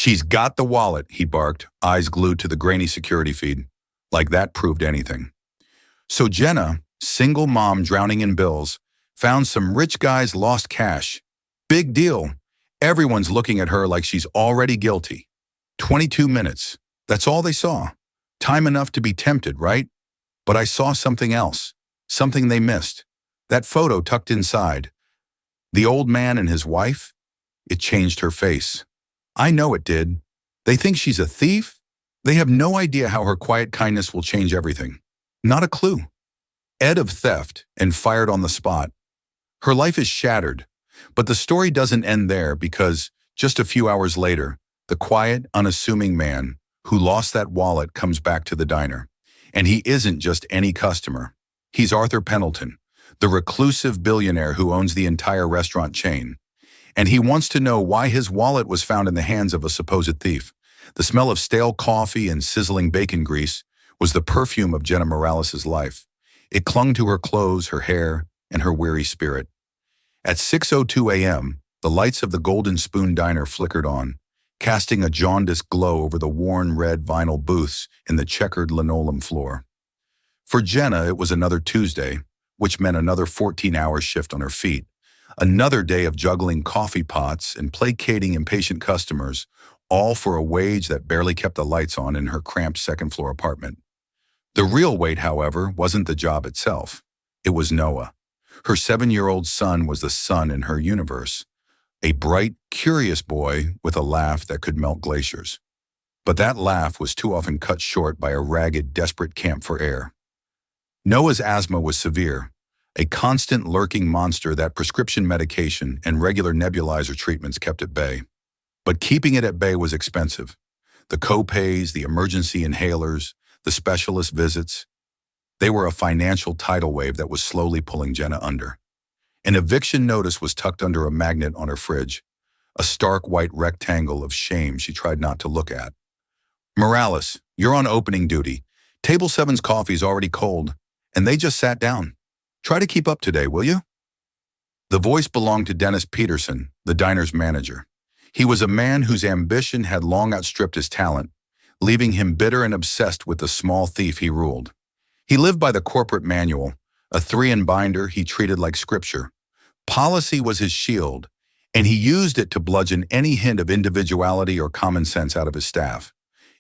"She's got the wallet," he barked, eyes glued to the grainy security feed. Like that proved anything. So Jenna, single mom drowning in bills, found some rich guy's lost cash. Big deal. Everyone's looking at her like she's already guilty. 22 minutes. That's all they saw. Time enough to be tempted, right? But I saw something else. Something they missed. That photo tucked inside. The old man and his wife? It changed her face. I know it did. They think she's a thief? They have no idea how her quiet kindness will change everything. Not a clue. Ed of theft and fired on the spot. Her life is shattered. But the story doesn't end there because, just a few hours later, the quiet, unassuming man who lost that wallet comes back to the diner. And he isn't just any customer. He's Arthur Pendleton, the reclusive billionaire who owns the entire restaurant chain. And he wants to know why his wallet was found in the hands of a supposed thief. The smell of stale coffee and sizzling bacon grease was the perfume of Jenna Morales' life. It clung to her clothes, her hair, and her weary spirit. At 6:02 a.m., the lights of the Golden Spoon Diner flickered on, casting a jaundiced glow over the worn red vinyl booths in the checkered linoleum floor. For Jenna, it was another Tuesday, which meant another 14-hour shift on her feet. Another day of juggling coffee pots and placating impatient customers, all for a wage that barely kept the lights on in her cramped second-floor apartment. The real weight, however, wasn't the job itself. It was Noah. Her 7-year-old son was the sun in her universe, a bright, curious boy with a laugh that could melt glaciers. But that laugh was too often cut short by a ragged, desperate camp for air. Noah's asthma was severe, a constant lurking monster that prescription medication and regular nebulizer treatments kept at bay. But keeping it at bay was expensive. The co-pays, the emergency inhalers, the specialist visits. They were a financial tidal wave that was slowly pulling Jenna under. An eviction notice was tucked under a magnet on her fridge, a stark white rectangle of shame she tried not to look at. "Morales, you're on opening duty. Table 7's coffee's already cold, and they just sat down. Try to keep up today, will you?" The voice belonged to Dennis Peterson, the diner's manager. He was a man whose ambition had long outstripped his talent, leaving him bitter and obsessed with the small thief he ruled. He lived by the corporate manual, a 3-in-binder he treated like scripture. Policy was his shield, and he used it to bludgeon any hint of individuality or common sense out of his staff.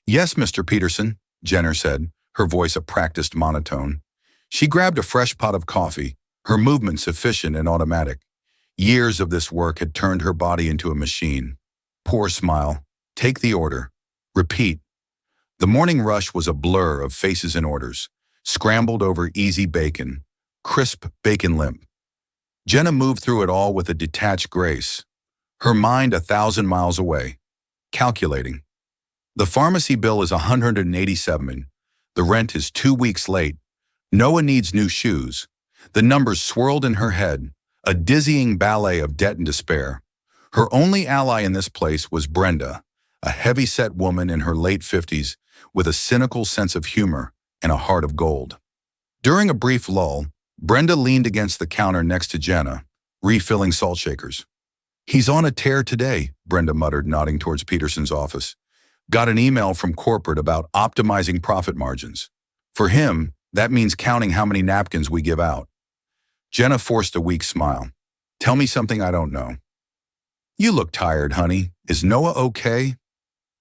"Yes, Mr. Peterson," Jenner said, her voice a practiced monotone. She grabbed a fresh pot of coffee, her movements efficient and automatic. Years of this work had turned her body into a machine. Poor smile. Take the order. Repeat. The morning rush was a blur of faces and orders. Scrambled over easy bacon, crisp bacon limp. Jenna moved through it all with a detached grace, her mind 1,000 miles away, calculating. The pharmacy bill is $187. The rent is 2 weeks late. Noah needs new shoes. The numbers swirled in her head, a dizzying ballet of debt and despair. Her only ally in this place was Brenda, a heavy-set woman in her late 50s with a cynical sense of humor and a heart of gold. During a brief lull, Brenda leaned against the counter next to Jenna, refilling salt shakers. "He's on a tear today," Brenda muttered, nodding towards Peterson's office. "Got an email from corporate about optimizing profit margins. For him, that means counting how many napkins we give out." Jenna forced a weak smile. "Tell me something I don't know." "You look tired, honey. Is Noah okay?"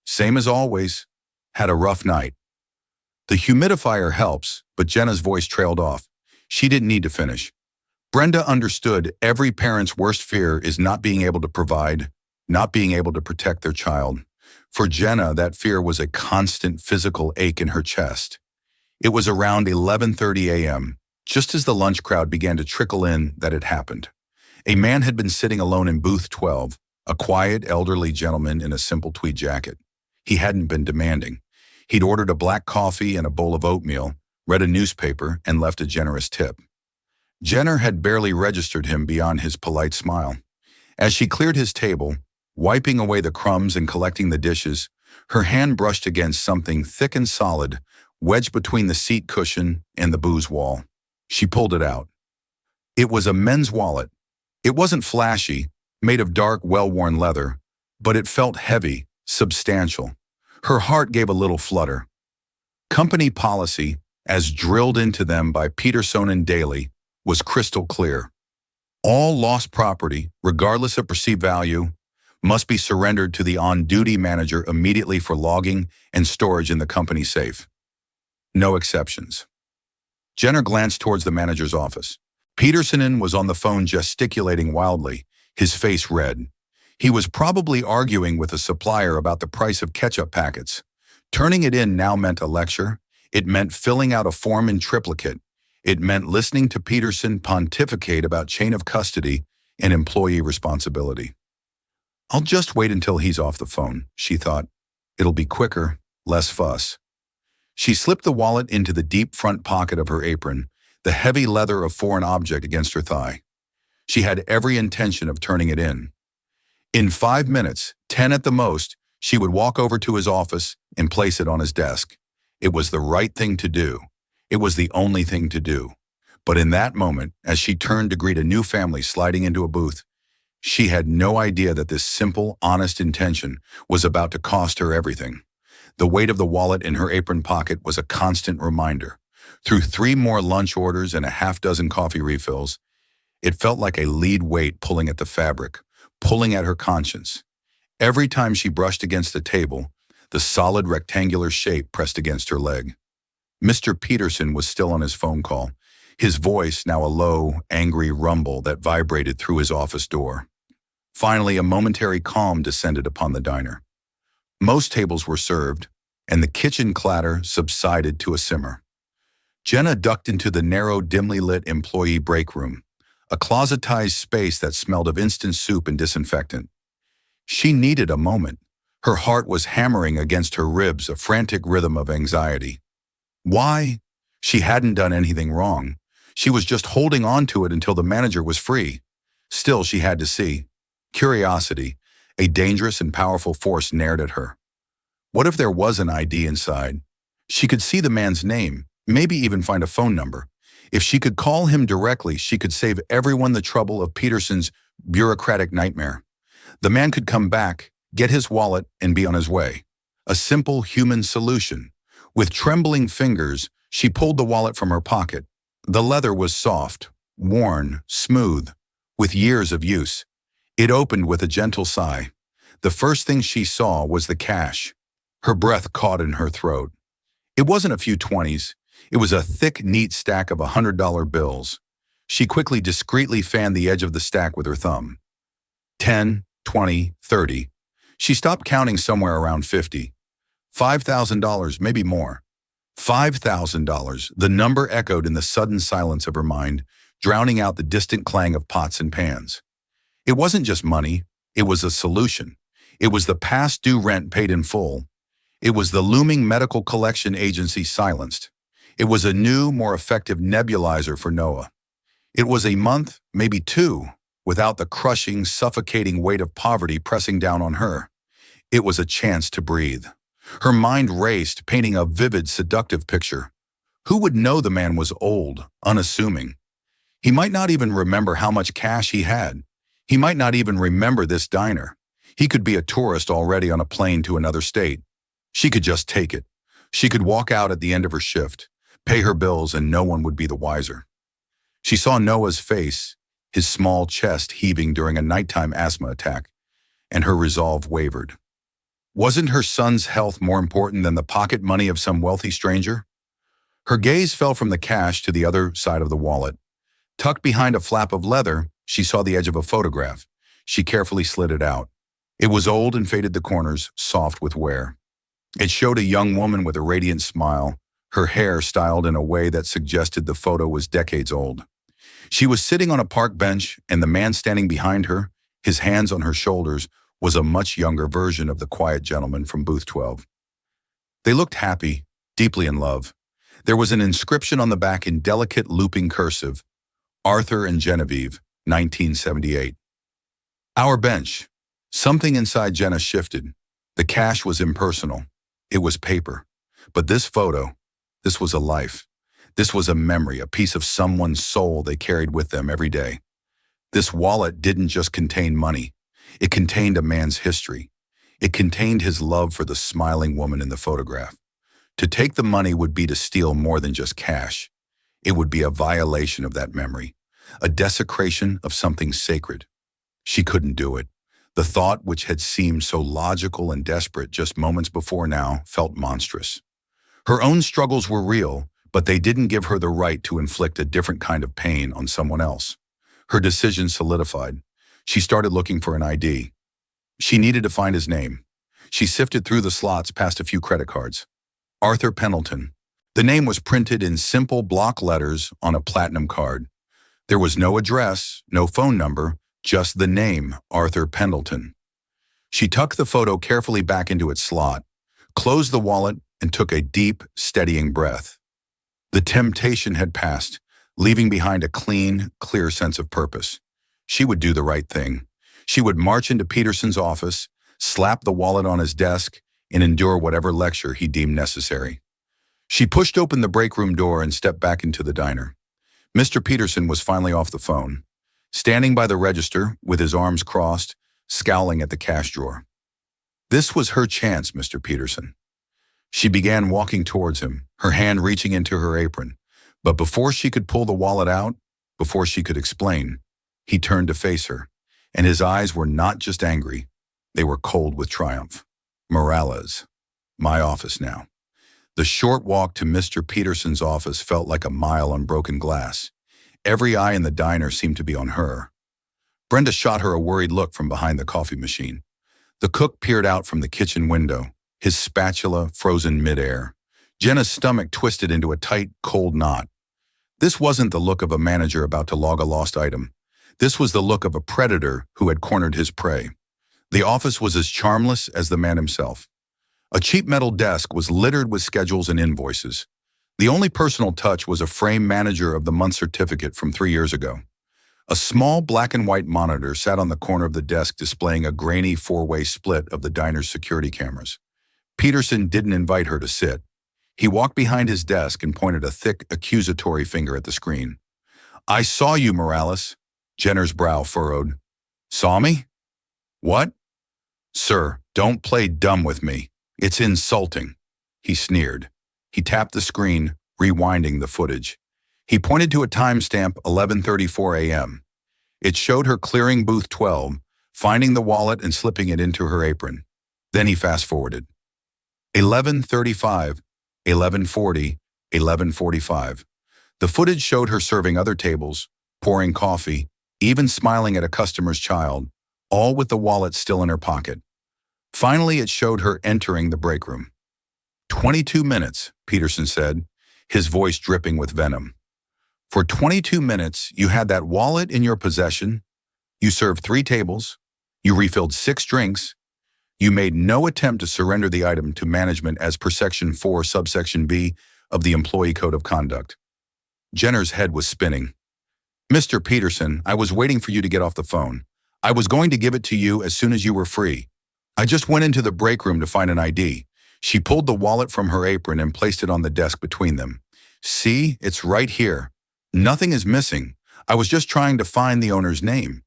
"Same as always. Had a rough night." The humidifier helps, but Jenna's voice trailed off. She didn't need to finish. Brenda understood every parent's worst fear is not being able to provide, not being able to protect their child. For Jenna, that fear was a constant physical ache in her chest. It was around 11:30 a.m., just as the lunch crowd began to trickle in, that it happened. A man had been sitting alone in booth 12, a quiet, elderly gentleman in a simple tweed jacket. He hadn't been demanding. He'd ordered a black coffee and a bowl of oatmeal, read a newspaper, and left a generous tip. Jenner had barely registered him beyond his polite smile. As she cleared his table, wiping away the crumbs and collecting the dishes, her hand brushed against something thick and solid, wedged between the seat cushion and the booze wall. She pulled it out. It was a men's wallet. It wasn't flashy, made of dark, well-worn leather, but it felt heavy, substantial. Her heart gave a little flutter. Company policy, as drilled into them by Peterson and Daly, was crystal clear. All lost property, regardless of perceived value, must be surrendered to the on-duty manager immediately for logging and storage in the company safe. No exceptions. Jenner glanced towards the manager's office. Peterson was on the phone gesticulating wildly, his face red. He was probably arguing with a supplier about the price of ketchup packets. Turning it in now meant a lecture. It meant filling out a form in triplicate. It meant listening to Peterson pontificate about chain of custody and employee responsibility. I'll just wait until he's off the phone, she thought. It'll be quicker, less fuss. She slipped the wallet into the deep front pocket of her apron, the heavy leather of foreign object against her thigh. She had every intention of turning it in. In 5 minutes, 10 at the most, she would walk over to his office and place it on his desk. It was the right thing to do. It was the only thing to do. But in that moment, as she turned to greet a new family sliding into a booth, she had no idea that this simple, honest intention was about to cost her everything. The weight of the wallet in her apron pocket was a constant reminder. Through 3 more lunch orders and a half-dozen coffee refills, it felt like a lead weight pulling at the fabric, pulling at her conscience. Every time she brushed against the table, the solid rectangular shape pressed against her leg. Mr. Peterson was still on his phone call, his voice now a low, angry rumble that vibrated through his office door. Finally, a momentary calm descended upon the diner. Most tables were served, and the kitchen clatter subsided to a simmer. Jenna ducked into the narrow, dimly lit employee break room, a closetized space that smelled of instant soup and disinfectant. She needed a moment. Her heart was hammering against her ribs, a frantic rhythm of anxiety. Why? She hadn't done anything wrong. She was just holding on to it until the manager was free. Still, she had to see. Curiosity, a dangerous and powerful force, nared at her. What if there was an ID inside? She could see the man's name, maybe even find a phone number. If she could call him directly, she could save everyone the trouble of Peterson's bureaucratic nightmare. The man could come back, get his wallet, and be on his way. A simple human solution. With trembling fingers, she pulled the wallet from her pocket. The leather was soft, worn, smooth, with years of use. It opened with a gentle sigh. The first thing she saw was the cash. Her breath caught in her throat. It wasn't a few 20s. It was a thick, neat stack of $100 bills. She quickly, discreetly fanned the edge of the stack with her thumb. 10, 20, 30. She stopped counting somewhere around 50. $5,000, maybe more. $5,000, the number echoed in the sudden silence of her mind, drowning out the distant clang of pots and pans. It wasn't just money, it was a solution. It was the past due rent paid in full. It was the looming medical collection agency silenced. It was a new, more effective nebulizer for Noah. It was a month, maybe 2, without the crushing, suffocating weight of poverty pressing down on her. It was a chance to breathe. Her mind raced, painting a vivid, seductive picture. Who would know the man was old, unassuming? He might not even remember how much cash he had. He might not even remember this diner. He could be a tourist already on a plane to another state. She could just take it. She could walk out at the end of her shift, pay her bills, and no one would be the wiser. She saw Noah's face, his small chest heaving during a nighttime asthma attack, and her resolve wavered. Wasn't her son's health more important than the pocket money of some wealthy stranger? Her gaze fell from the cash to the other side of the wallet. Tucked behind a flap of leather, she saw the edge of a photograph. She carefully slid it out. It was old and faded the corners, soft with wear. It showed a young woman with a radiant smile, her hair styled in a way that suggested the photo was decades old. She was sitting on a park bench, and the man standing behind her, his hands on her shoulders, was a much younger version of the quiet gentleman from booth 12. They looked happy, deeply in love. There was an inscription on the back in delicate looping cursive, Arthur and Genevieve, 1978. Our bench. Something inside Jenna shifted. The cash was impersonal. It was paper. But this photo, this was a life. This was a memory, a piece of someone's soul they carried with them every day. This wallet didn't just contain money. It contained a man's history. It contained his love for the smiling woman in the photograph. To take the money would be to steal more than just cash. It would be a violation of that memory, a desecration of something sacred. She couldn't do it. The thought, which had seemed so logical and desperate just moments before now, felt monstrous. Her own struggles were real, but they didn't give her the right to inflict a different kind of pain on someone else. Her decision solidified. She started looking for an ID. She needed to find his name. She sifted through the slots past a few credit cards. Arthur Pendleton. The name was printed in simple block letters on a platinum card. There was no address, no phone number, just the name, Arthur Pendleton. She tucked the photo carefully back into its slot, closed the wallet, and took a deep, steadying breath. The temptation had passed, leaving behind a clean, clear sense of purpose. She would do the right thing. She would march into Peterson's office, slap the wallet on his desk, and endure whatever lecture he deemed necessary. She pushed open the break room door and stepped back into the diner. Mr. Peterson was finally off the phone, standing by the register with his arms crossed, scowling at the cash drawer. This was her chance, Mr. Peterson. She began walking towards him, her hand reaching into her apron. But before she could pull the wallet out, before she could explain, he turned to face her, and his eyes were not just angry, they were cold with triumph. Morales. My office now. The short walk to Mr. Peterson's office felt like a mile on broken glass. Every eye in the diner seemed to be on her. Brenda shot her a worried look from behind the coffee machine. The cook peered out from the kitchen window, his spatula frozen midair. Jenna's stomach twisted into a tight, cold knot. This wasn't the look of a manager about to log a lost item. This was the look of a predator who had cornered his prey. The office was as charmless as the man himself. A cheap metal desk was littered with schedules and invoices. The only personal touch was a framed manager of the month certificate from 3 years ago. A small black and white monitor sat on the corner of the desk displaying a grainy four-way split of the diner's security cameras. Peterson didn't invite her to sit. He walked behind his desk and pointed a thick, accusatory finger at the screen. I saw you, Morales. Jenner's brow furrowed. Saw me? What? Sir, don't play dumb with me. It's insulting. He sneered. He tapped the screen, rewinding the footage. He pointed to a timestamp 11:34 a.m. It showed her clearing booth 12, finding the wallet and slipping it into her apron. Then he fast-forwarded. 11:35, 11:40, 11:45. The footage showed her serving other tables, pouring coffee, even smiling at a customer's child, all with the wallet still in her pocket. Finally, it showed her entering the break room. 22 minutes, Peterson said, his voice dripping with venom. For 22 minutes, you had that wallet in your possession, you served 3 tables, you refilled 6 drinks, you made no attempt to surrender the item to management as per Section 4, subsection B of the Employee Code of Conduct. Jenner's head was spinning. Mr. Peterson, I was waiting for you to get off the phone. I was going to give it to you as soon as you were free. I just went into the break room to find an ID. She pulled the wallet from her apron and placed it on the desk between them. See, it's right here. Nothing is missing. I was just trying to find the owner's name.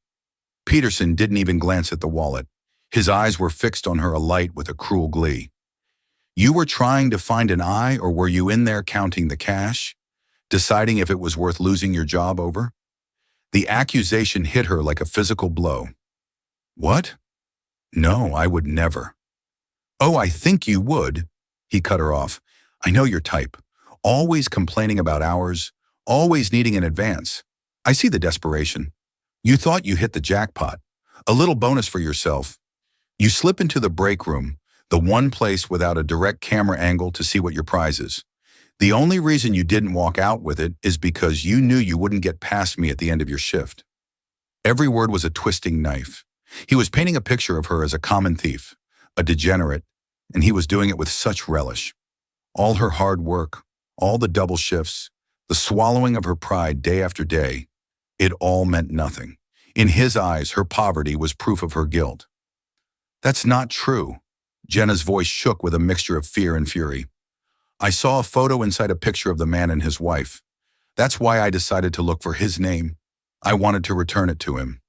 Peterson didn't even glance at the wallet. His eyes were fixed on her alight with a cruel glee. You were trying to find an eye, or were you in there counting the cash, deciding if it was worth losing your job over? The accusation hit her like a physical blow. What? No, I would never. Oh, I think you would. He cut her off. I know your type. Always complaining about hours, always needing an advance. I see the desperation. You thought you hit the jackpot. A little bonus for yourself. You slip into the break room, the one place without a direct camera angle to see what your prize is. The only reason you didn't walk out with it is because you knew you wouldn't get past me at the end of your shift. Every word was a twisting knife. He was painting a picture of her as a common thief, a degenerate, and he was doing it with such relish. All her hard work, all the double shifts, the swallowing of her pride day after day, it all meant nothing. In his eyes, her poverty was proof of her guilt. That's not true. Jenna's voice shook with a mixture of fear and fury. I saw a photo inside a picture of the man and his wife. That's why I decided to look for his name. I wanted to return it to him.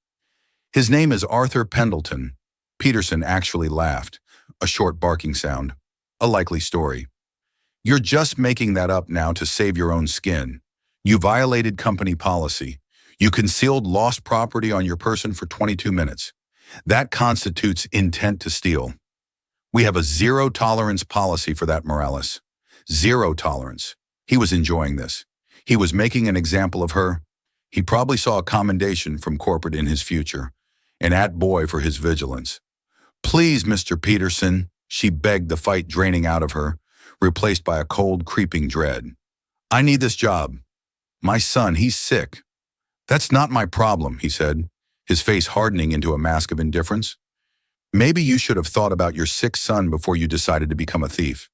His name is Arthur Pendleton. Peterson actually laughed, a short barking sound. A likely story. You're just making that up now to save your own skin. You violated company policy. You concealed lost property on your person for 22 minutes. That constitutes intent to steal. We have a zero-tolerance policy for that, Morales. Zero tolerance. He was enjoying this. He was making an example of her. He probably saw a commendation from corporate in his future. An at-boy for his vigilance. Please, Mr. Peterson, she begged, the fight draining out of her, replaced by a cold, creeping dread. I need this job. My son, he's sick. That's not my problem, he said, his face hardening into a mask of indifference. Maybe you should have thought about your sick son before you decided to become a thief.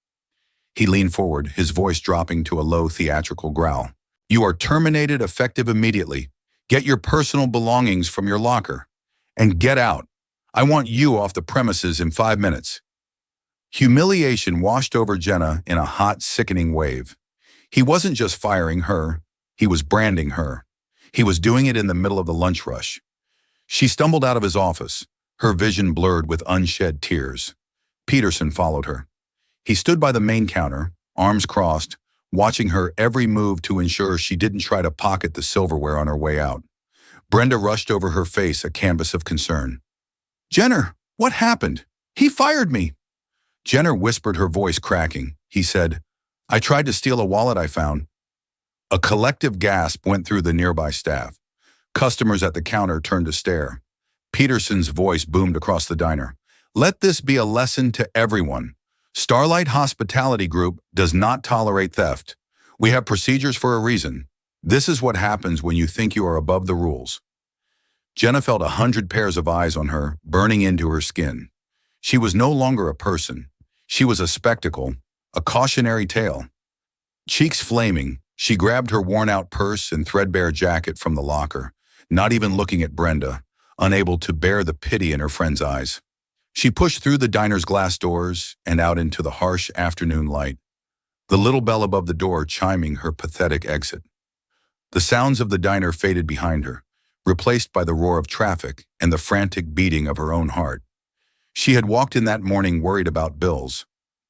He leaned forward, his voice dropping to a low, theatrical growl. You are terminated effective immediately. Get your personal belongings from your locker. And get out. I want you off the premises in 5 minutes. Humiliation washed over Jenna in a hot, sickening wave. He wasn't just firing her, he was branding her. He was doing it in the middle of the lunch rush. She stumbled out of his office, her vision blurred with unshed tears. Peterson followed her. He stood by the main counter, arms crossed, watching her every move to ensure she didn't try to pocket the silverware on her way out. Brenda rushed over her face, a canvas of concern. Jenner, what happened? He fired me. Jenner whispered, her voice cracking. He said, I tried to steal a wallet I found. A collective gasp went through the nearby staff. Customers at the counter turned to stare. Peterson's voice boomed across the diner. Let this be a lesson to everyone. Starlight Hospitality Group does not tolerate theft. We have procedures for a reason. This is what happens when you think you are above the rules. Jenna felt 100 pairs of eyes on her, burning into her skin. She was no longer a person. She was a spectacle, a cautionary tale. Cheeks flaming, she grabbed her worn-out purse and threadbare jacket from the locker, not even looking at Brenda, unable to bear the pity in her friend's eyes. She pushed through the diner's glass doors and out into the harsh afternoon light, the little bell above the door chiming her pathetic exit. The sounds of the diner faded behind her, replaced by the roar of traffic and the frantic beating of her own heart. She had walked in that morning worried about bills.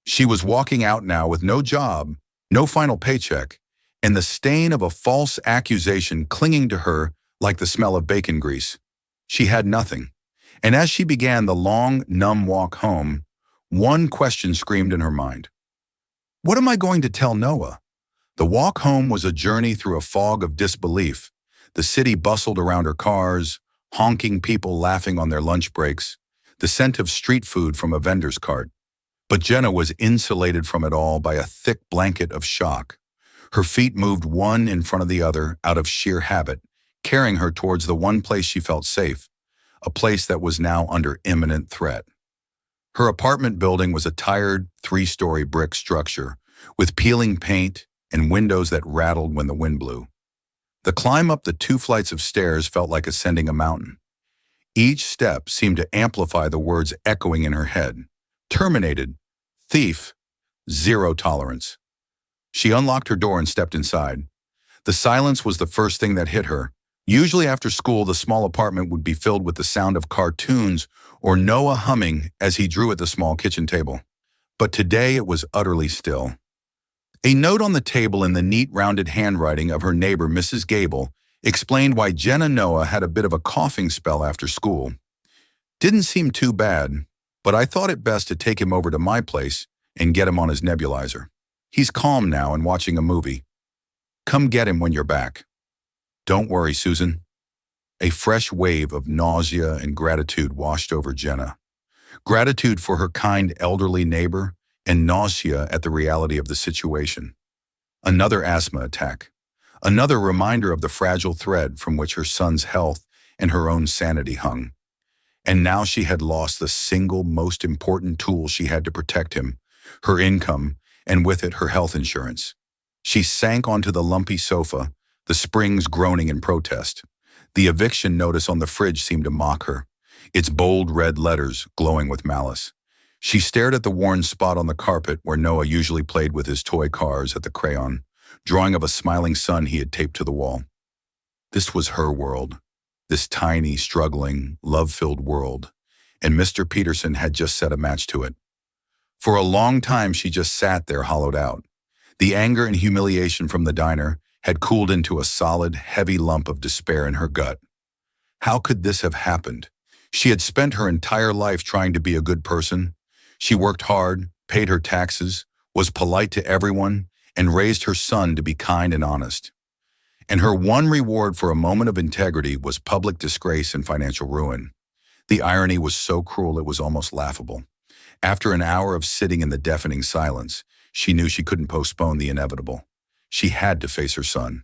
She was walking out now with no job, no final paycheck, and the stain of a false accusation clinging to her like the smell of bacon grease. She had nothing. And as she began the long, numb walk home, one question screamed in her mind. What am I going to tell Noah? The walk home was a journey through a fog of disbelief. The city bustled around her cars, honking people laughing on their lunch breaks, the scent of street food from a vendor's cart. But Jenna was insulated from it all by a thick blanket of shock. Her feet moved one in front of the other out of sheer habit, carrying her towards the one place she felt safe, a place that was now under imminent threat. Her apartment building was a tired, 3-story brick structure with peeling paint and windows that rattled when the wind blew. The climb up the 2 flights of stairs felt like ascending a mountain. Each step seemed to amplify the words echoing in her head. Terminated, thief, zero tolerance. She unlocked her door and stepped inside. The silence was the first thing that hit her. Usually after school, the small apartment would be filled with the sound of cartoons or Noah humming as he drew at the small kitchen table. But today it was utterly still. A note on the table in the neat, rounded handwriting of her neighbor, Mrs. Gable, explained why Jenna Noah had a bit of a coughing spell after school. Didn't seem too bad, but I thought it best to take him over to my place and get him on his nebulizer. He's calm now and watching a movie. Come get him when you're back. Don't worry, Susan. A fresh wave of nausea and gratitude washed over Jenna. Gratitude for her kind elderly neighbor and nausea at the reality of the situation. Another asthma attack. Another reminder of the fragile thread from which her son's health and her own sanity hung. And now she had lost the single most important tool she had to protect him, her income, and with it her health insurance. She sank onto the lumpy sofa, the springs groaning in protest. The eviction notice on the fridge seemed to mock her, its bold red letters glowing with malice. She stared at the worn spot on the carpet where Noah usually played with his toy cars at the crayon, drawing of a smiling sun he had taped to the wall. This was her world, this tiny, struggling, love-filled world, and Mr. Peterson had just set a match to it. For a long time, she just sat there hollowed out. The anger and humiliation from the diner had cooled into a solid, heavy lump of despair in her gut. How could this have happened? She had spent her entire life trying to be a good person. She worked hard, paid her taxes, was polite to everyone, and raised her son to be kind and honest. And her one reward for a moment of integrity was public disgrace and financial ruin. The irony was so cruel it was almost laughable. After an hour of sitting in the deafening silence, she knew she couldn't postpone the inevitable. She had to face her son.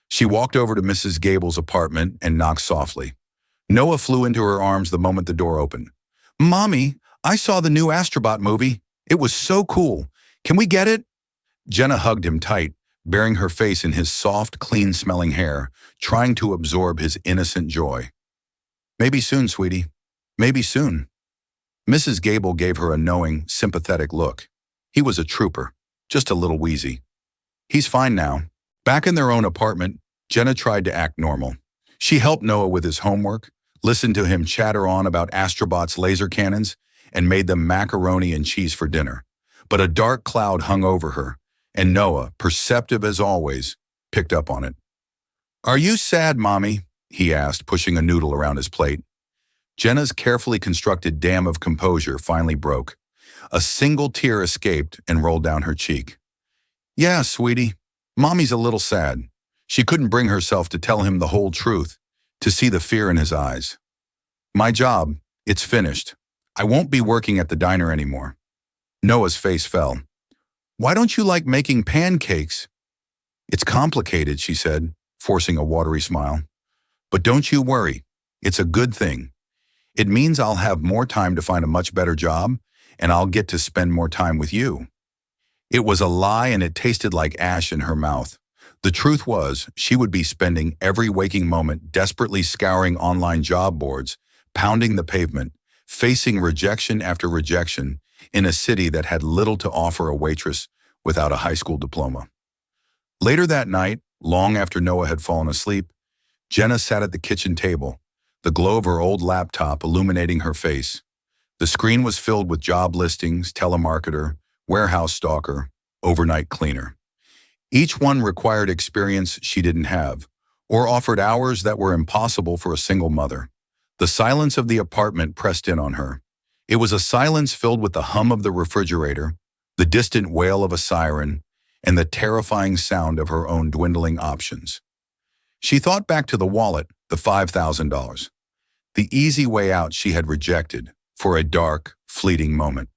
She walked over to Mrs. Gable's apartment and knocked softly. Noah flew into her arms the moment the door opened. "Mommy, I saw the new Astrobot movie. It was so cool. Can we get it?" Jenna hugged him tight, burying her face in his soft, clean-smelling hair, trying to absorb his innocent joy. "Maybe soon, sweetie. Maybe soon." Mrs. Gable gave her a knowing, sympathetic look. He was a trooper, just a little wheezy. "He's fine now." Back in their own apartment, Jenna tried to act normal. She helped Noah with his homework, listened to him chatter on about Astrobot's laser cannons, and made them macaroni and cheese for dinner. But a dark cloud hung over her, and Noah, perceptive as always, picked up on it. "Are you sad, Mommy?" he asked, pushing a noodle around his plate. Jenna's carefully constructed dam of composure finally broke. A single tear escaped and rolled down her cheek. "Yeah, sweetie, Mommy's a little sad." She couldn't bring herself to tell him the whole truth, to see the fear in his eyes. "My job, it's finished. I won't be working at the diner anymore." Noah's face fell. "Why don't you like making pancakes?" "It's complicated," she said, forcing a watery smile. "But don't you worry. It's a good thing. It means I'll have more time to find a much better job, and I'll get to spend more time with you." It was a lie, and it tasted like ash in her mouth. The truth was, she would be spending every waking moment desperately scouring online job boards, pounding the pavement, facing rejection after rejection in a city that had little to offer a waitress without a high school diploma. Later that night, long after Noah had fallen asleep, Jenna sat at the kitchen table, the glow of her old laptop illuminating her face. The screen was filled with job listings, telemarketer, warehouse stalker, overnight cleaner. Each one required experience she didn't have, or offered hours that were impossible for a single mother. The silence of the apartment pressed in on her. It was a silence filled with the hum of the refrigerator, the distant wail of a siren, and the terrifying sound of her own dwindling options. She thought back to the wallet, the $5,000. The easy way out she had rejected for a dark, fleeting moment.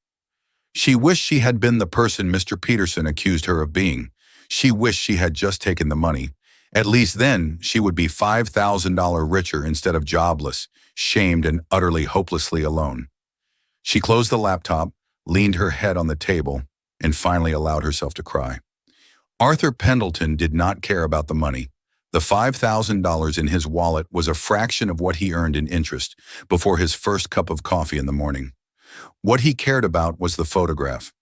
She wished she had been the person Mr. Peterson accused her of being. She wished she had just taken the money. At least then, she would be $5,000 richer instead of jobless, shamed and utterly hopelessly alone. She closed the laptop, leaned her head on the table, and finally allowed herself to cry. Arthur Pendleton did not care about the money. The $5,000 in his wallet was a fraction of what he earned in interest before his first cup of coffee in the morning. What he cared about was the photograph.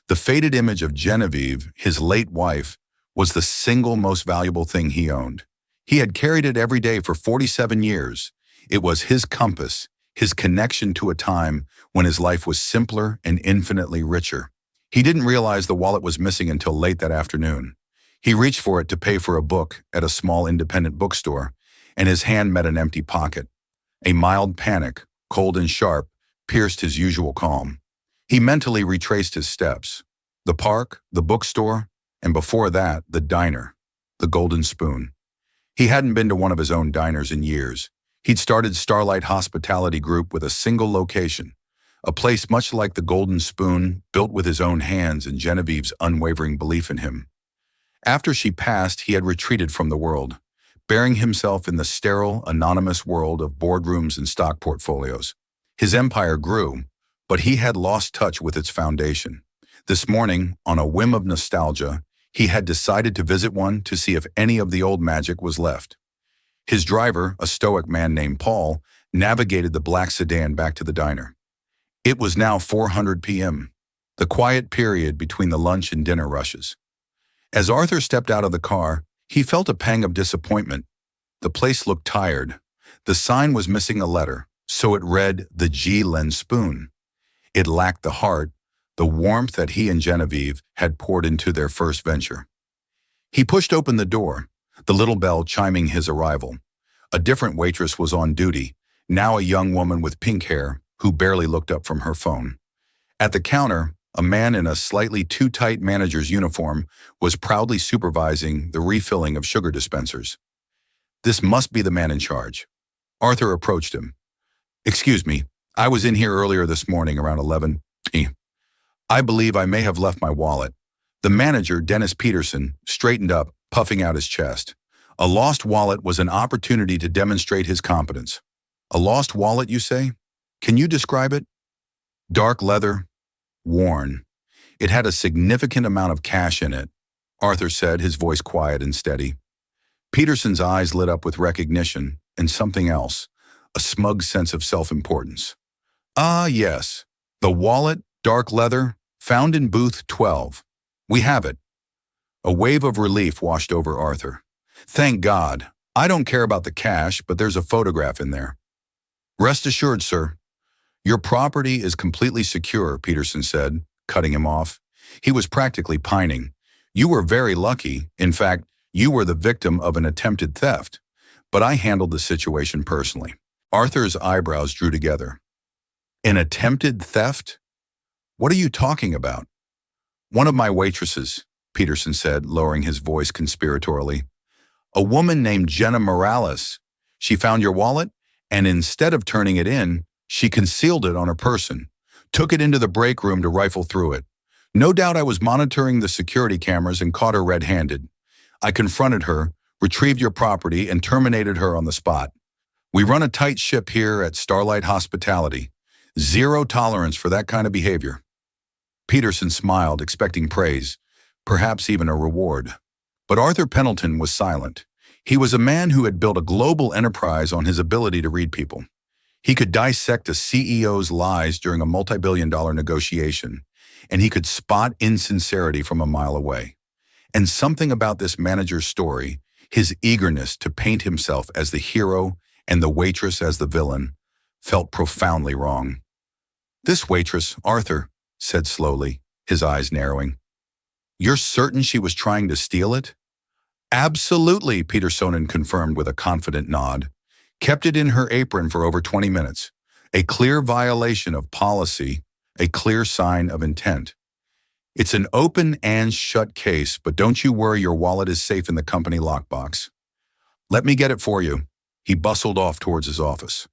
The faded image of Genevieve, his late wife, was the single most valuable thing he owned. He had carried it every day for 47 years. It was his compass, his connection to a time when his life was simpler and infinitely richer. He didn't realize the wallet was missing until late that afternoon. He reached for it to pay for a book at a small independent bookstore, and his hand met an empty pocket. A mild panic, cold and sharp, pierced his usual calm. He mentally retraced his steps. The park, the bookstore, and before that, the diner, the Golden Spoon. He hadn't been to one of his own diners in years. He'd started Starlight Hospitality Group with a single location, a place much like the Golden Spoon, built with his own hands and Genevieve's unwavering belief in him. After she passed, he had retreated from the world, burying himself in the sterile, anonymous world of boardrooms and stock portfolios. His empire grew, but he had lost touch with its foundation. This morning, on a whim of nostalgia, he had decided to visit one to see if any of the old magic was left. His driver, a stoic man named Paul, navigated the black sedan back to the diner. It was now 4:00 p.m., the quiet period between the lunch and dinner rushes. As Arthur stepped out of the car, he felt a pang of disappointment. The place looked tired. The sign was missing a letter, so it read the G. Len Spoon. It lacked the heart, the warmth that he and Genevieve had poured into their first venture. He pushed open the door, the little bell chiming his arrival. A different waitress was on duty, now a young woman with pink hair who barely looked up from her phone. At the counter, a man in a slightly too tight manager's uniform was proudly supervising the refilling of sugar dispensers. This must be the man in charge. Arthur approached him. "Excuse me, I was in here earlier this morning around 11. I believe I may have left my wallet." The manager, Dennis Peterson, straightened up, puffing out his chest. A lost wallet was an opportunity to demonstrate his competence. "A lost wallet, you say? Can you describe it?" "Dark leather, worn. It had a significant amount of cash in it," Arthur said, his voice quiet and steady. Peterson's eyes lit up with recognition and something else, a smug sense of self-importance. "Ah, yes. The wallet, dark leather, found in booth 12. We have it." A wave of relief washed over Arthur. "Thank God. I don't care about the cash, but there's a photograph in there." "Rest assured, sir. Your property is completely secure," Peterson said, cutting him off. He was practically pining. "You were very lucky. In fact, you were the victim of an attempted theft. But I handled the situation personally." Arthur's eyebrows drew together. "An attempted theft? What are you talking about?" "One of my waitresses," Peterson said, lowering his voice conspiratorially. "A woman named Jenna Morales. She found your wallet, and instead of turning it in, she concealed it on her person, took it into the break room to rifle through it. No doubt I was monitoring the security cameras and caught her red-handed. I confronted her, retrieved your property, and terminated her on the spot. We run a tight ship here at Starlight Hospitality. Zero tolerance for that kind of behavior." Peterson smiled, expecting praise, perhaps even a reward. But Arthur Pendleton was silent. He was a man who had built a global enterprise on his ability to read people. He could dissect a CEO's lies during a multi-billion-dollar negotiation, and he could spot insincerity from a mile away. And something about this manager's story, his eagerness to paint himself as the hero and the waitress as the villain, felt profoundly wrong. "This waitress, Arthur," said slowly, his eyes narrowing. "You're certain she was trying to steal it?" "Absolutely," Peterson confirmed with a confident nod. "Kept it in her apron for over 20 minutes. A clear violation of policy, a clear sign of intent. It's an open and shut case, but don't you worry, your wallet is safe in the company lockbox." "Let me get it for you." He bustled off towards his office.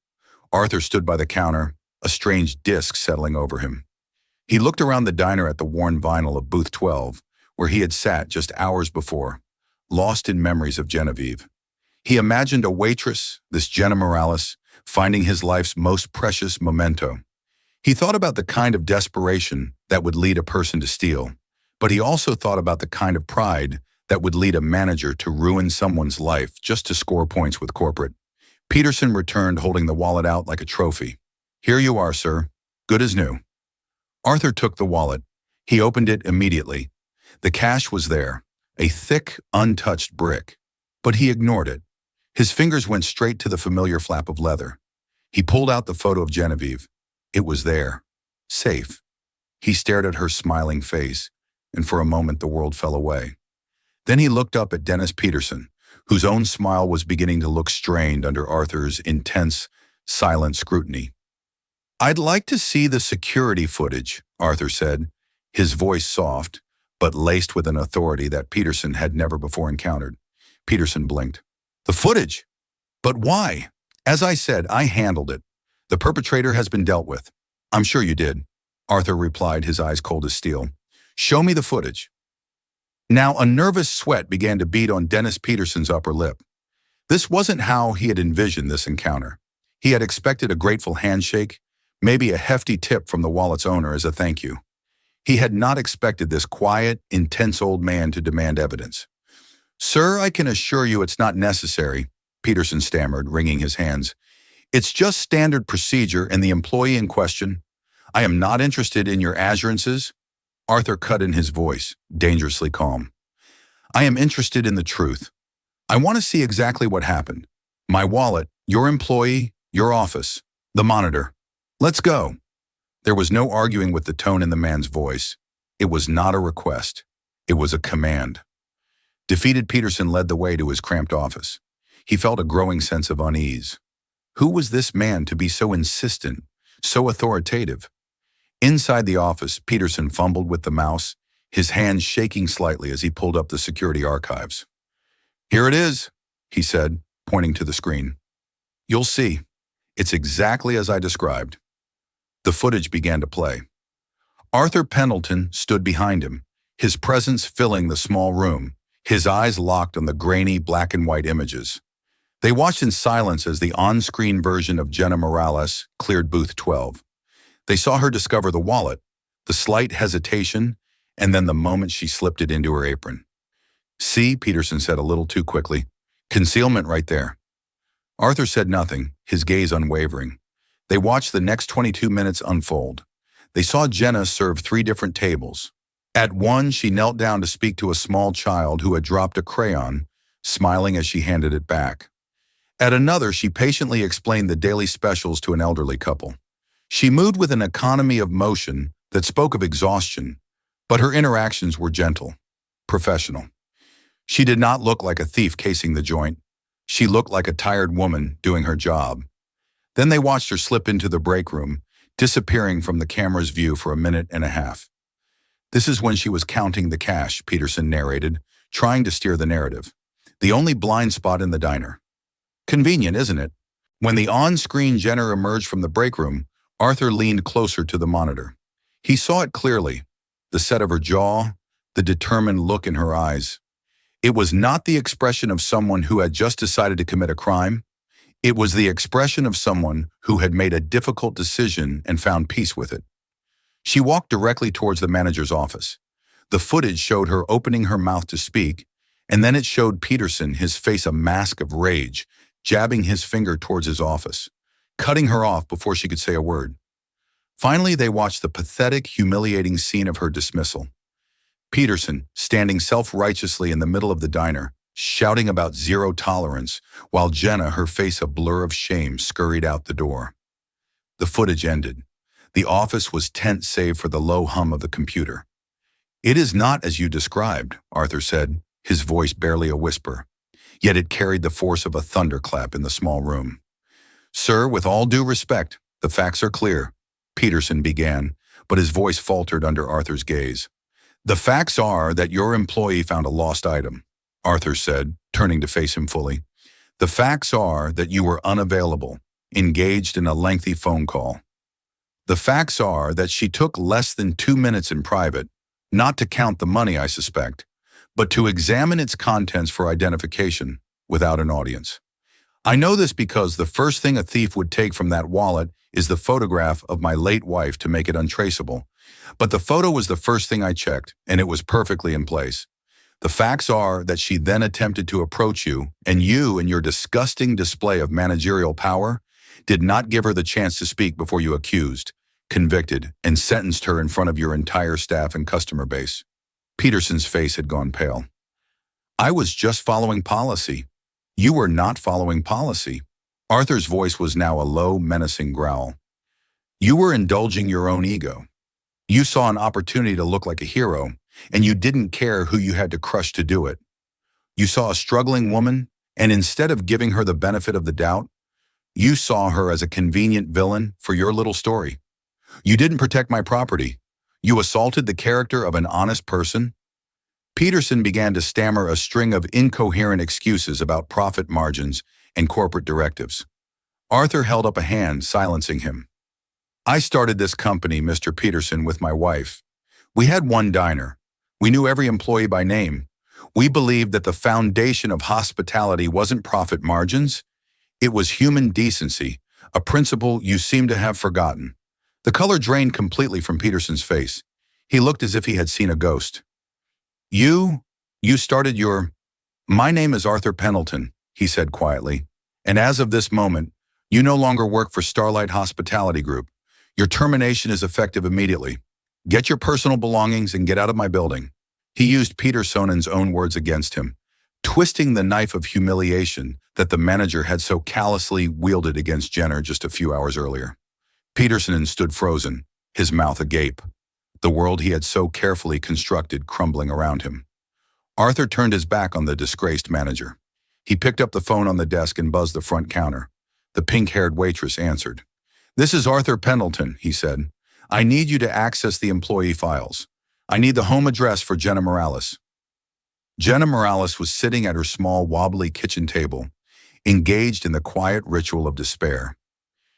Arthur stood by the counter, a strange disc settling over him. He looked around the diner at the worn vinyl of booth 12, where he had sat just hours before, lost in memories of Genevieve. He imagined a waitress, this Jenna Morales, finding his life's most precious memento. He thought about the kind of desperation that would lead a person to steal, but he also thought about the kind of pride that would lead a manager to ruin someone's life just to score points with corporate. Peterson returned, holding the wallet out like a trophy. "Here you are, sir. Good as new." Arthur took the wallet. He opened it immediately. The cash was there, a thick, untouched brick. But he ignored it. His fingers went straight to the familiar flap of leather. He pulled out the photo of Genevieve. It was there, safe. He stared at her smiling face, and for a moment the world fell away. Then he looked up at Dennis Peterson, whose own smile was beginning to look strained under Arthur's intense, silent scrutiny. "I'd like to see the security footage," Arthur said, his voice soft, but laced with an authority that Peterson had never before encountered. Peterson blinked. "The footage? But why?" "As I said, I handled it. The perpetrator has been dealt with." "I'm sure you did," Arthur replied, his eyes cold as steel. "Show me the footage." Now a nervous sweat began to bead on Dennis Peterson's upper lip. This wasn't how he had envisioned this encounter. He had expected a grateful handshake, maybe a hefty tip from the wallet's owner as a thank you. He had not expected this quiet, intense old man to demand evidence. "Sir, I can assure you it's not necessary," Peterson stammered, wringing his hands. "It's just standard procedure and the employee in question. I am not interested in your assurances." Arthur cut in his voice, dangerously calm. "I am interested in the truth. I want to see exactly what happened. My wallet, your employee, your office, the monitor. Let's go." There was no arguing with the tone in the man's voice. It was not a request. It was a command. Defeated, Peterson led the way to his cramped office. He felt a growing sense of unease. Who was this man to be so insistent, so authoritative? Inside the office, Peterson fumbled with the mouse, his hands shaking slightly as he pulled up the security archives. "Here it is," he said, pointing to the screen. "You'll see. It's exactly as I described." The footage began to play. Arthur Pendleton stood behind him, his presence filling the small room, his eyes locked on the grainy black and white images. They watched in silence as the on-screen version of Jenna Morales cleared booth 12. They saw her discover the wallet, the slight hesitation, and then the moment she slipped it into her apron. "See," Peterson said a little too quickly. "Concealment right there." Arthur said nothing, his gaze unwavering. They watched the next 22 minutes unfold. They saw Jenna serve 3 different tables. At one, she knelt down to speak to a small child who had dropped a crayon, smiling as she handed it back. At another, she patiently explained the daily specials to an elderly couple. She moved with an economy of motion that spoke of exhaustion, but her interactions were gentle, professional. She did not look like a thief casing the joint. She looked like a tired woman doing her job. Then they watched her slip into the break room, disappearing from the camera's view for a minute and a half. "This is when she was counting the cash," Peterson narrated, trying to steer the narrative. "The only blind spot in the diner." Convenient, isn't it? When the on-screen Jenner emerged from the break room, Arthur leaned closer to the monitor. He saw it clearly, the set of her jaw, the determined look in her eyes. It was not the expression of someone who had just decided to commit a crime. It was the expression of someone who had made a difficult decision and found peace with it. She walked directly towards the manager's office. The footage showed her opening her mouth to speak, and then it showed Peterson, his face a mask of rage, jabbing his finger towards his office, cutting her off before she could say a word. Finally, they watched the pathetic, humiliating scene of her dismissal. Peterson, standing self-righteously in the middle of the diner, shouting about zero tolerance, while Jenna, her face a blur of shame, scurried out the door. The footage ended. The office was tense save for the low hum of the computer. "It is not as you described," Arthur said, his voice barely a whisper. Yet it carried the force of a thunderclap in the small room. "Sir, with all due respect, the facts are clear," Peterson began, but his voice faltered under Arthur's gaze. "The facts are that your employee found a lost item," Arthur said, turning to face him fully. "The facts are that you were unavailable, engaged in a lengthy phone call. The facts are that she took less than 2 minutes in private, not to count the money, I suspect, but to examine its contents for identification without an audience. I know this because the first thing a thief would take from that wallet is the photograph of my late wife to make it untraceable. But the photo was the first thing I checked, and it was perfectly in place. The facts are that she then attempted to approach you, and you, in your disgusting display of managerial power, did not give her the chance to speak before you accused, convicted, and sentenced her in front of your entire staff and customer base." Peterson's face had gone pale. "I was just following policy." "You were not following policy." Arthur's voice was now a low, menacing growl. "You were indulging your own ego. You saw an opportunity to look like a hero, and you didn't care who you had to crush to do it. You saw a struggling woman, and instead of giving her the benefit of the doubt, you saw her as a convenient villain for your little story. You didn't protect my property. You assaulted the character of an honest person." Peterson began to stammer a string of incoherent excuses about profit margins and corporate directives. Arthur held up a hand, silencing him. "I started this company, Mr. Peterson, with my wife. We had one diner. We knew every employee by name. We believed that the foundation of hospitality wasn't profit margins. It was human decency, a principle you seem to have forgotten." The color drained completely from Peterson's face. He looked as if he had seen a ghost. You started your... "My name is Arthur Pendleton," he said quietly, "and as of this moment, you no longer work for Starlight Hospitality Group. Your termination is effective immediately. Get your personal belongings and get out of my building." He used Peter Sonen's own words against him, twisting the knife of humiliation that the manager had so callously wielded against Jenner just a few hours earlier. Peterson stood frozen, his mouth agape, the world he had so carefully constructed crumbling around him. Arthur turned his back on the disgraced manager. He picked up the phone on the desk and buzzed the front counter. The pink-haired waitress answered. "This is Arthur Pendleton," he said. "I need you to access the employee files. I need the home address for Jenna Morales." Jenna Morales was sitting at her small, wobbly kitchen table, engaged in the quiet ritual of despair.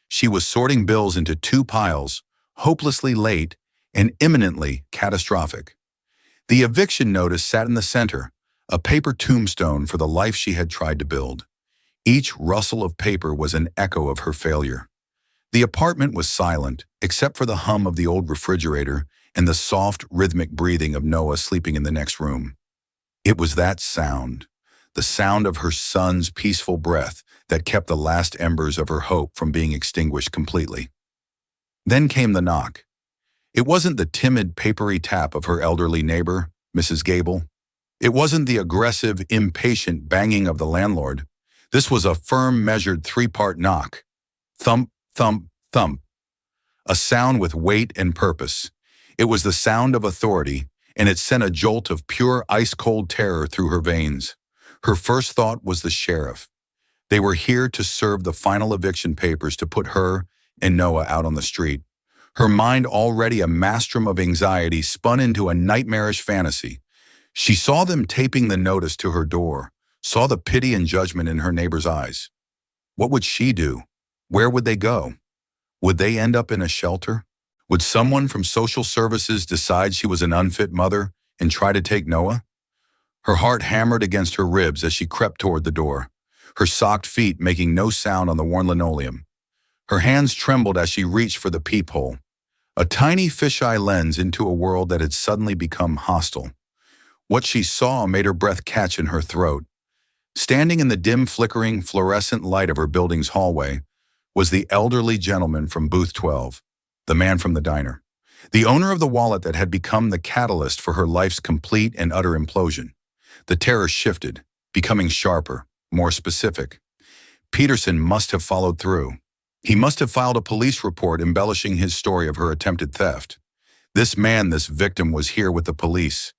She was sorting bills into two piles, hopelessly late and imminently catastrophic. The eviction notice sat in the center, a paper tombstone for the life she had tried to build. Each rustle of paper was an echo of her failure. The apartment was silent, except for the hum of the old refrigerator and the soft, rhythmic breathing of Noah sleeping in the next room. It was that sound, the sound of her son's peaceful breath, that kept the last embers of her hope from being extinguished completely. Then came the knock. It wasn't the timid, papery tap of her elderly neighbor, Mrs. Gable. It wasn't the aggressive, impatient banging of the landlord. This was a firm, measured three-part knock. Thump, thump, thump. A sound with weight and purpose. It was the sound of authority, and it sent a jolt of pure, ice-cold terror through her veins. Her first thought was the sheriff. They were here to serve the final eviction papers to put her and Noah out on the street. Her mind, already a maelstrom of anxiety, spun into a nightmarish fantasy. She saw them taping the notice to her door, saw the pity and judgment in her neighbor's eyes. What would she do? Where would they go? Would they end up in a shelter? Would someone from social services decide she was an unfit mother and try to take Noah? Her heart hammered against her ribs as she crept toward the door, her socked feet making no sound on the worn linoleum. Her hands trembled as she reached for the peephole, a tiny fisheye lens into a world that had suddenly become hostile. What she saw made her breath catch in her throat. Standing in the dim, flickering, fluorescent light of her building's hallway was the elderly gentleman from Booth 12, the man from the diner, the owner of the wallet that had become the catalyst for her life's complete and utter implosion. The terror shifted, becoming sharper, more specific. Peterson must have followed through. He must have filed a police report embellishing his story of her attempted theft. This man, this victim, was here with the police.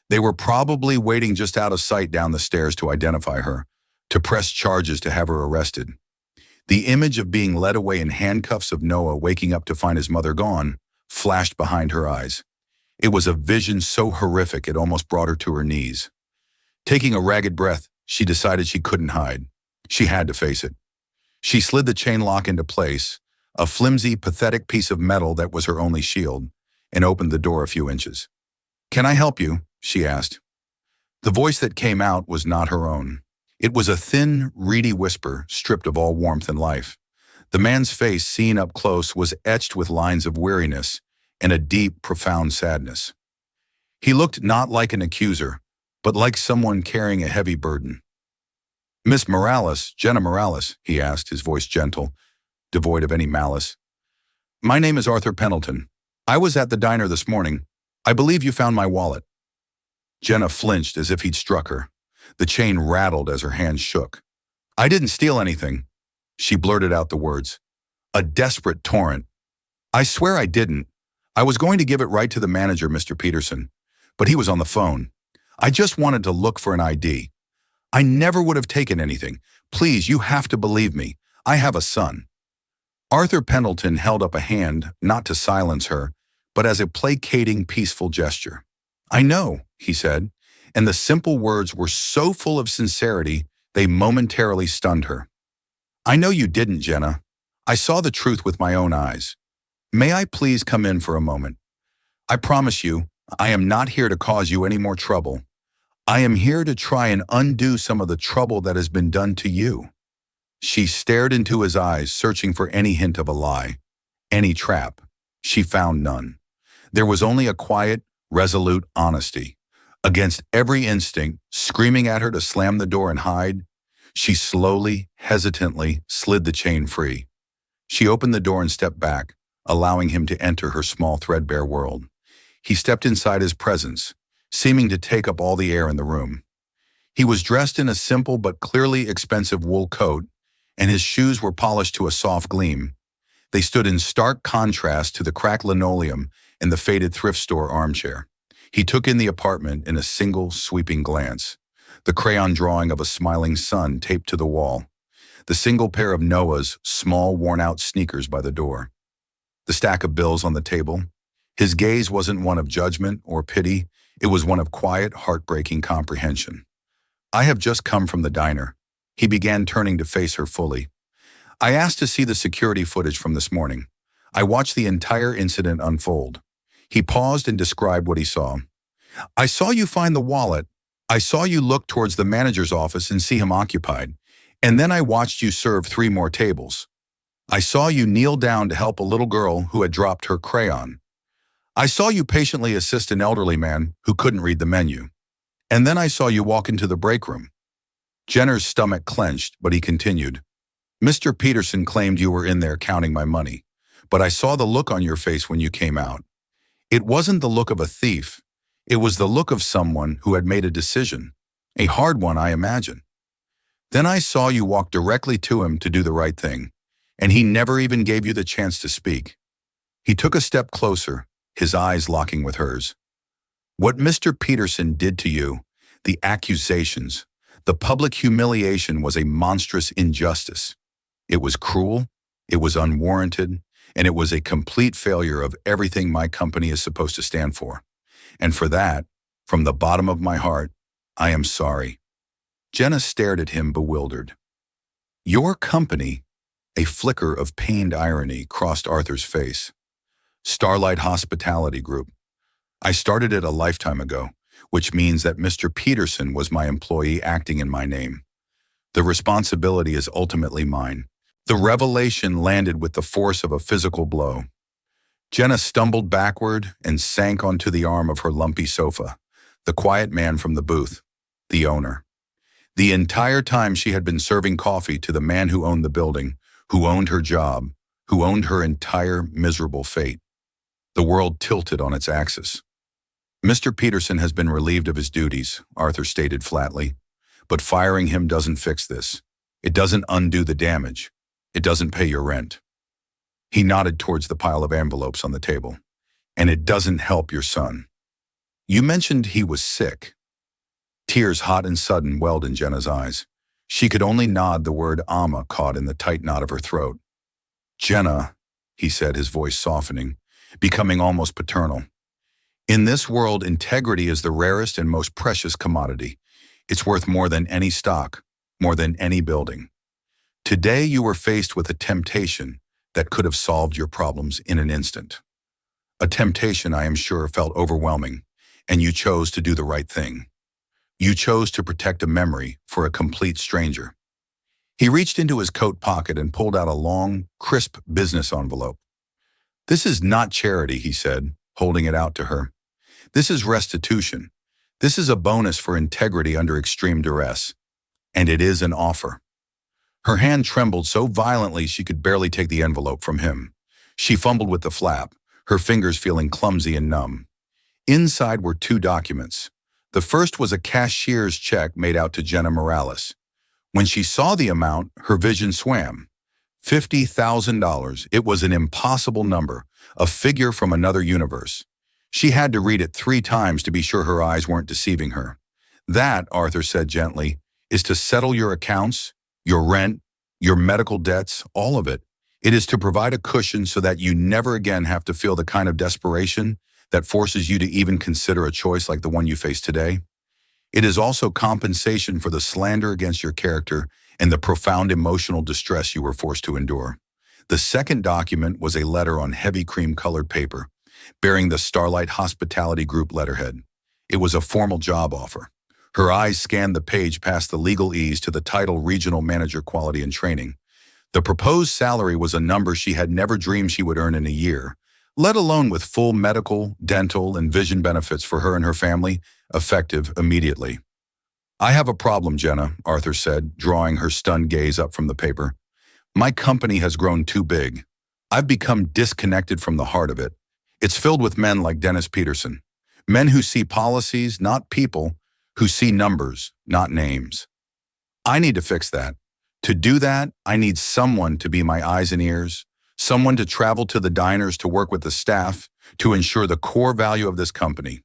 They were probably waiting just out of sight down the stairs to identify her, to press charges to have her arrested. The image of being led away in handcuffs of Noah waking up to find his mother gone flashed behind her eyes. It was a vision so horrific it almost brought her to her knees. Taking a ragged breath, she decided she couldn't hide. She had to face it. She slid the chain lock into place, a flimsy, pathetic piece of metal that was her only shield, and opened the door a few inches. "Can I help you?" she asked. The voice that came out was not her own. It was a thin, reedy whisper, stripped of all warmth and life. The man's face, seen up close, was etched with lines of weariness and a deep, profound sadness. He looked not like an accuser, but like someone carrying a heavy burden. "Miss Morales, Jenna Morales," he asked, his voice gentle, devoid of any malice. "My name is Arthur Pendleton. I was at the diner this morning. I believe you found my wallet." Jenna flinched as if he'd struck her. The chain rattled as her hands shook. "I didn't steal anything." She blurted out the words. A desperate torrent. "I swear I didn't. I was going to give it right to the manager, Mr. Peterson, but he was on the phone. I just wanted to look for an ID. I never would have taken anything. Please, you have to believe me. I have a son." Arthur Pendleton held up a hand, not to silence her, but as a placating, peaceful gesture. "I know," he said, and the simple words were so full of sincerity they momentarily stunned her. "I know you didn't, Jenna. I saw the truth with my own eyes. May I please come in for a moment? I promise you, I am not here to cause you any more trouble. I am here to try and undo some of the trouble that has been done to you." She stared into his eyes, searching for any hint of a lie, any trap. She found none. There was only a quiet, resolute honesty. Against every instinct, screaming at her to slam the door and hide, she slowly, hesitantly slid the chain free. She opened the door and stepped back, allowing him to enter her small, threadbare world. He stepped inside his presence, seeming to take up all the air in the room. He was dressed in a simple but clearly expensive wool coat, and his shoes were polished to a soft gleam. They stood in stark contrast to the cracked linoleum and the faded thrift store armchair. He took in the apartment in a single sweeping glance. The crayon drawing of a smiling sun taped to the wall. The single pair of Noah's small, worn-out sneakers by the door. The stack of bills on the table. His gaze wasn't one of judgment or pity. It was one of quiet, heartbreaking comprehension. "I have just come from the diner." He began, turning to face her fully. "I asked to see the security footage from this morning. I watched the entire incident unfold." He paused and described what he saw. "I saw you find the wallet. I saw you look towards the manager's office and see him occupied. And then I watched you serve 3 more tables. I saw you kneel down to help a little girl who had dropped her crayon. I saw you patiently assist an elderly man who couldn't read the menu. And then I saw you walk into the break room." Jenner's stomach clenched, but he continued. "Mr. Peterson claimed you were in there counting my money, but I saw the look on your face when you came out. It wasn't the look of a thief. It was the look of someone who had made a decision. A hard one, I imagine. Then I saw you walk directly to him to do the right thing, and he never even gave you the chance to speak." He took a step closer, his eyes locking with hers. "What Mr. Peterson did to you, the accusations, the public humiliation was a monstrous injustice. It was cruel, it was unwarranted, and it was a complete failure of everything my company is supposed to stand for. And for that, from the bottom of my heart, I am sorry." Jenna stared at him, bewildered. "Your company?" A flicker of pained irony crossed Arthur's face. "Starlight Hospitality Group. I started it a lifetime ago, which means that Mr. Peterson was my employee acting in my name. The responsibility is ultimately mine." The revelation landed with the force of a physical blow. Jenna stumbled backward and sank onto the arm of her lumpy sofa. The quiet man from the booth, the owner. The entire time she had been serving coffee to the man who owned the building, who owned her job, who owned her entire miserable fate. The world tilted on its axis. "Mr. Peterson has been relieved of his duties," Arthur stated flatly. "But firing him doesn't fix this. It doesn't undo the damage. It doesn't pay your rent." He nodded towards the pile of envelopes on the table. "And it doesn't help your son. You mentioned he was sick." Tears, hot and sudden, welled in Jenna's eyes. She could only nod, the word "ama" caught in the tight knot of her throat. "Jenna," he said, his voice softening, becoming almost paternal. "In this world, integrity is the rarest and most precious commodity. It's worth more than any stock, more than any building. Today you were faced with a temptation that could have solved your problems in an instant. A temptation I am sure felt overwhelming, and you chose to do the right thing. You chose to protect a memory for a complete stranger." He reached into his coat pocket and pulled out a long, crisp business envelope. "This is not charity," he said, holding it out to her. "This is restitution. This is a bonus for integrity under extreme duress. And it is an offer." Her hand trembled so violently she could barely take the envelope from him. She fumbled with the flap, her fingers feeling clumsy and numb. Inside were 2 documents. The first was a cashier's check made out to Jenna Morales. When she saw the amount, her vision swam. $50,000. It was an impossible number, a figure from another universe. She had to read it 3 times to be sure her eyes weren't deceiving her. "That," Arthur said gently, "is to settle your accounts, your rent, your medical debts, all of it. It is to provide a cushion so that you never again have to feel the kind of desperation that forces you to even consider a choice like the one you face today. It is also compensation for the slander against your character and the profound emotional distress you were forced to endure." The second document was a letter on heavy cream-colored paper, bearing the Starlight Hospitality Group letterhead. It was a formal job offer. Her eyes scanned the page past the legalese to the title Regional Manager Quality and Training. The proposed salary was a number she had never dreamed she would earn in a year, let alone with full medical, dental, and vision benefits for her and her family, effective immediately. "I have a problem, Jenna," Arthur said, drawing her stunned gaze up from the paper. "My company has grown too big. I've become disconnected from the heart of it. It's filled with men like Dennis Peterson. Men who see policies, not people, who see numbers, not names. I need to fix that. To do that, I need someone to be my eyes and ears, someone to travel to the diners to work with the staff to ensure the core value of this company.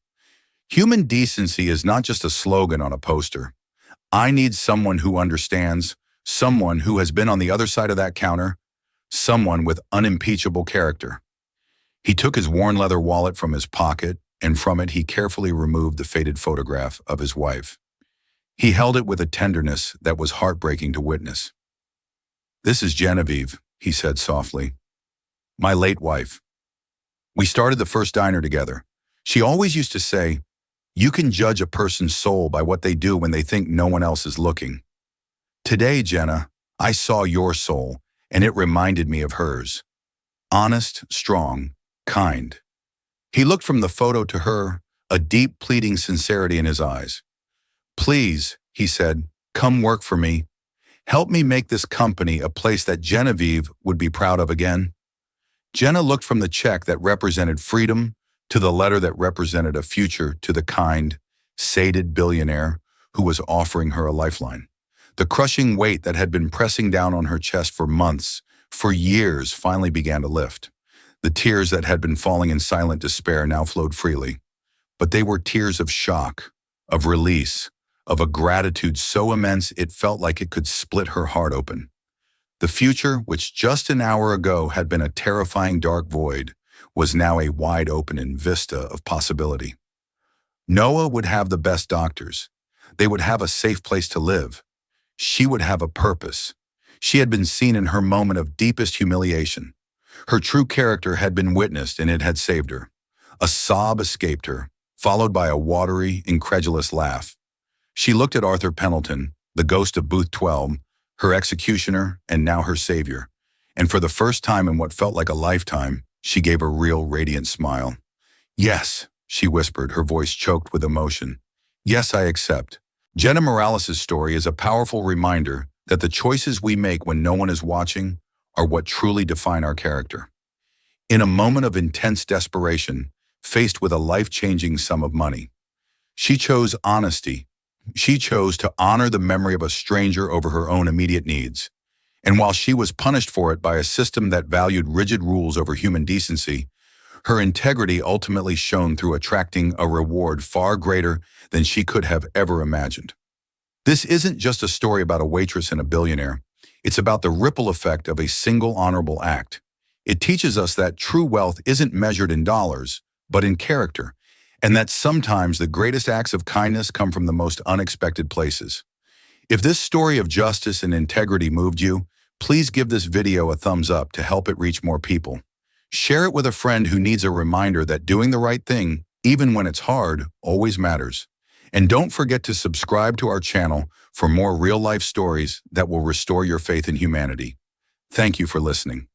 Human decency is not just a slogan on a poster. I need someone who understands, someone who has been on the other side of that counter, someone with unimpeachable character. He took his worn leather wallet from his pocket, and from it he carefully removed the faded photograph of his wife. He held it with a tenderness that was heartbreaking to witness. "This is Genevieve," he said softly. "My late wife. We started the first diner together. She always used to say, 'You can judge a person's soul by what they do when they think no one else is looking.' Today, Jenna, I saw your soul, and it reminded me of hers. Honest, strong, kind." He looked from the photo to her, a deep, pleading sincerity in his eyes. "Please," he said, "come work for me. Help me make this company a place that Genevieve would be proud of again." Jenna looked from the check that represented freedom to the letter that represented a future to the kind, sated billionaire who was offering her a lifeline. The crushing weight that had been pressing down on her chest for months, for years, finally began to lift. The tears that had been falling in silent despair now flowed freely. But they were tears of shock, of release, of a gratitude so immense it felt like it could split her heart open. The future, which just an hour ago had been a terrifying dark void, was now a wide-open vista of possibility. Noah would have the best doctors. They would have a safe place to live. She would have a purpose. She had been seen in her moment of deepest humiliation. Her true character had been witnessed, and it had saved her. A sob escaped her, followed by a watery, incredulous laugh. She looked at Arthur Pendleton, the ghost of Booth 12, her executioner and now her savior, and for the first time in what felt like a lifetime, she gave a real radiant smile. "Yes," she whispered, her voice choked with emotion. "Yes, I accept." Jenna Morales' story is a powerful reminder that the choices we make when no one is watching are what truly define our character. In a moment of intense desperation, faced with a life-changing sum of money, she chose honesty. She chose to honor the memory of a stranger over her own immediate needs. And while she was punished for it by a system that valued rigid rules over human decency, her integrity ultimately shone through, attracting a reward far greater than she could have ever imagined. This isn't just a story about a waitress and a billionaire. It's about the ripple effect of a single honorable act. It teaches us that true wealth isn't measured in dollars, but in character, and that sometimes the greatest acts of kindness come from the most unexpected places. If this story of justice and integrity moved you, please give this video a thumbs up to help it reach more people. Share it with a friend who needs a reminder that doing the right thing, even when it's hard, always matters. And don't forget to subscribe to our channel for more real-life stories that will restore your faith in humanity. Thank you for listening.